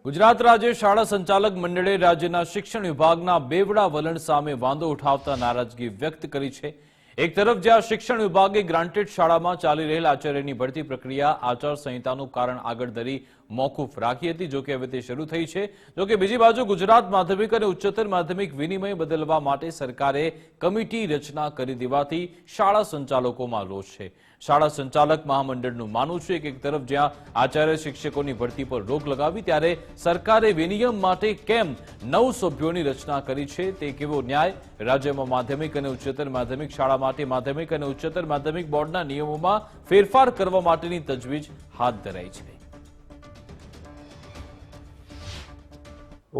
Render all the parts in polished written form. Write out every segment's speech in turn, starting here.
ગુજરાત રાજ્ય શાળા સંચાલક મંડળે રાજ્યના શિક્ષણ વિભાગના બેવડા વલણ સામે વાંધો ઉઠાવતા નારાજગી વ્યક્ત કરી છે। એક તરફ જ્યાં શિક્ષણ વિભાગે ગ્રાન્ટેડ શાળામાં ચાલી રહેલ આચાર્યની ભરતી પ્રક્રિયા આચારસંહિતાનું કારણ આગળ ધરી મોકૂફ રાખી હતી, જો કે હવે તે શરૂ થઈ છે। જો કે બીજી બાજુ ગુજરાત માધ્યમિક અને ઉચ્ચતર માધ્યમિક વિનિમય બદલવા માટે સરકારે કમિટી રચના કરી દેવાથી શાળા સંચાલકોમાં રોષ છે। શાળા સંચાલક મહામંડળનું માનવું છે કે એક તરફ જ્યાં આચાર્ય શિક્ષકોની ભરતી પર રોક લગાવી ત્યારે સરકારે વિનિયમ માટે કેમ 9 સભ્યોની રચના કરી છે તે કેવો ન્યાય? રાજ્યમાં માધ્યમિક અને ઉચ્ચતર માધ્યમિક શાળા માટે માધ્યમિક અને ઉચ્ચતર માધ્યમિક બોર્ડના નિયમોમાં ફેરફાર કરવા માટેની તજવીજ હાથ ધરાઈ છે।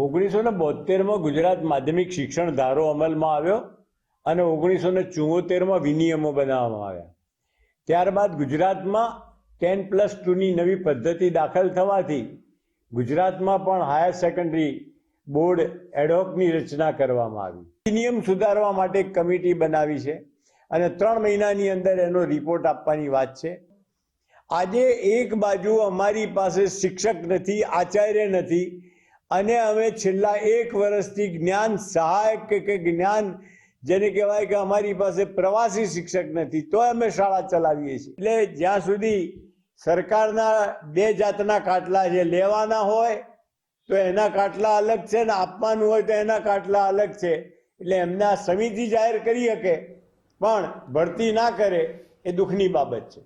1972માં ગુજરાત માધ્યમિક શિક્ષણ ધારો અમલમાં આવ્યો અને 1974માં વિનિયમો બનાવવામાં આવ્યા। ત્યારબાદ ગુજરાતમાં 10+2ની નવી પદ્ધતિ દાખલ થવાથી ગુજરાતમાં પણ હાયર સેકન્ડરી બોર્ડ એડહોકની રચના કરવામાં આવી। વિનિયમ સુધારવા માટે એક કમિટી બનાવી છે અને 3 મહિનાની અંદર એનો રિપોર્ટ આપવાની વાત છે। આજે એક બાજુ અમારી પાસે શિક્ષક નથી, આચાર્ય નથી અને અમે છેલ્લા 1 વર્ષથી જ્ઞાન સહાયક કે જ્ઞાન જેને કહેવાય કે અમારી પાસે પ્રવાસી શિક્ષક નથી તો અમે શાળા ચલાવીએ છીએ। એટલે જ્યાં સુધી સરકારના 2 જાતના કાટલા છે, લેવાના હોય તો એના કાટલા અલગ છે ને આપવાનું હોય તો એના કાટલા અલગ છે। એટલે એમના સમિતિ જાહેર કરી શકે પણ ભરતી ના કરે એ દુઃખની બાબત છે।